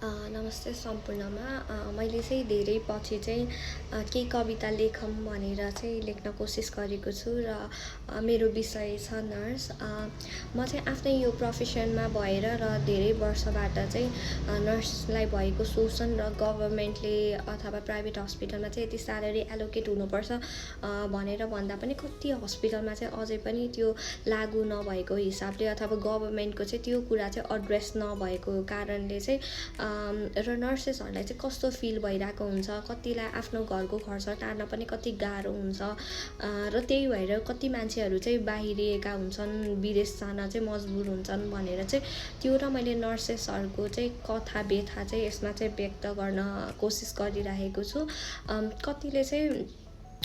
नमस्ते सम्पूर्णमा मैले चाहिँ धेरै पछि चाहिँ केही कविता लेखौँ भनेर चाहिँ लेख्न कोसिस गरेको छु र मेरो विषय छ नर्स। म चाहिँ आफ्नै यो प्रोफेसनमा भएर र धेरै वर्षबाट चाहिँ नर्सलाई भएको शोषण र गभर्मेन्टले अथवा प्राइभेट हस्पिटलमा चाहिँ यति स्यालेरी एलोकेट हुनुपर्छ भनेर भन्दा पनि कति हस्पिटलमा चाहिँ अझै पनि त्यो लागू नभएको हिसाबले अथवा गभर्मेन्टको चाहिँ त्यो कुरा चाहिँ एड्रेस नभएको कारणले चाहिँ र नर्सेसहरूलाई चाहिँ कस्तो फिल भइरहेको हुन्छ, कतिलाई आफ्नो घरको खर्च टार्न पनि कति गाह्रो हुन्छ र त्यही भएर कति मान्छेहरू चाहिँ बाहिरिएका हुन्छन्, विदेश जान चाहिँ मजबुर हुन्छन् भनेर चाहिँ त्यो र मैले नर्सेसहरूको चाहिँ कथा व्यथा चाहिँ यसमा चाहिँ व्यक्त गर्न कोसिस गरिरहेको छु। कतिले चाहिँ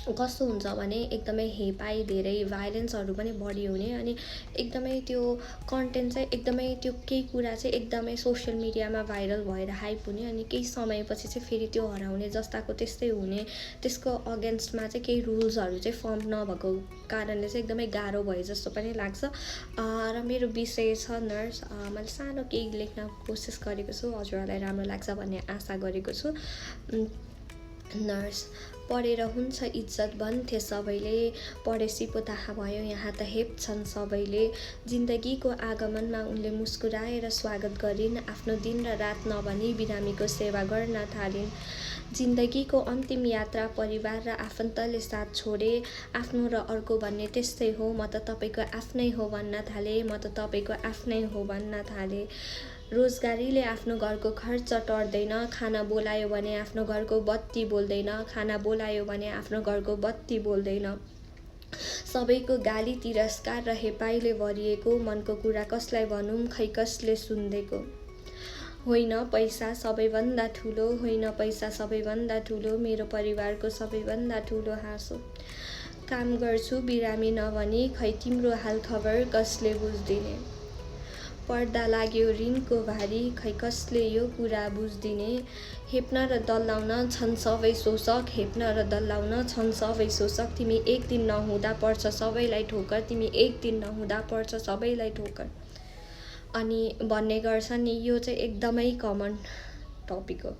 कस्तो हुन्छ भने एकदमै हेपाई, धेरै भाइलेन्सहरू पनि बढी हुने अनि एकदमै त्यो कन्टेन्ट चाहिँ एकदमै त्यो केही कुरा चाहिँ एकदमै सोसियल मिडियामा भाइरल भएर हाइप हुने अनि केही समयपछि चाहिँ फेरि त्यो हराउने जस्ताको त्यस्तै हुने। त्यसको अगेन्स्टमा चाहिँ केही रुल्सहरू चाहिँ फर्म नभएको कारणले चाहिँ एकदमै गाह्रो भए जस्तो पनि लाग्छ। र मेरो विषय छ नर्स। मैले सानो केही लेख्न कोसिस गरेको छु, हजुरहरूलाई राम्रो लाग्छ भन्ने आशा गरेको छु। नर्स पढेर हुन्छ इज्जत भन्थे सबैले, पढेसी पो थाहा भयो यहाँ त हेप्छन् सबैले। जिन्दगीको आगमनमा उनले मुस्कुराएर स्वागत गरिन्, आफ्नो दिन र रात नभनी बिरामीको सेवा गर्न थालिन्। जिन्दगीको अन्तिम यात्रा परिवार र आफन्तले साथ छोडे, आफ्नो र अर्को भन्ने त्यस्तै हो, म त तपाईँको आफ्नै हो भन्न थाले, म त तपाईँको आफ्नै हो भन्न थाले। रोजगारीले आफ्नो घरको खर्च टर्दैन, खाना बोलायो भने आफ्नो घरको बत्ती बोल्दैन, खाना बोलायो भने आफ्नो घरको बत्ती बोल्दैन। सबैको गाली तिरस्कार र हेपाइले भरिएको, मनको कुरा कसलाई भनौँ खै कसले सुन्देको। होइन पैसा सबैभन्दा ठुलो, होइन पैसा सबैभन्दा ठुलो, मेरो परिवारको सबैभन्दा ठुलो हाँसो। काम गर्छु बिरामी नभनी, खै तिम्रो हाल खबर कसले बुझ्दिने। पर्दा लाग्यो ऋणको भारी, खै कसले यो कुरा बुझ्दिने। हेप्न र दल्लाउन छन् सबै शोषक, हेप्न र दल्लाउन छन् सबै शोषक। तिमी एक दिन नहुँदा पर्छ सबैलाई ठोकर, तिमी एक दिन नहुँदा पर्छ सबैलाई ठोकर। अनि भन्ने गर्छन् नि, यो चाहिँ एकदमै कमन टपिक हो।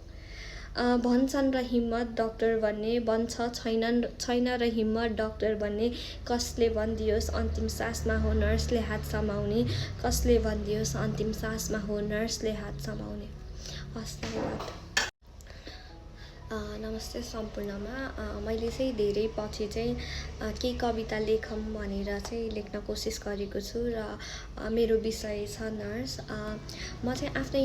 भन्छन् र हिम्मत डाक्टर बन्ने, भन्छ छैन र हिम्मत डाक्टर बन्ने। कसले भनिदियोस् अन्तिम सासमा हो नर्सले हात समाउने, कसले भनिदियोस् अन्तिम सासमा हो नर्सले हात समाउने। हस्, धन्यवाद। नमस्ते सम्पूर्णमा मैले चाहिँ धेरै पछि चाहिँ केही कविता लेखौँ भनेर चाहिँ लेख्न कोसिस गरेको छु र मेरो विषय छ नर्स। म चाहिँ आफ्नै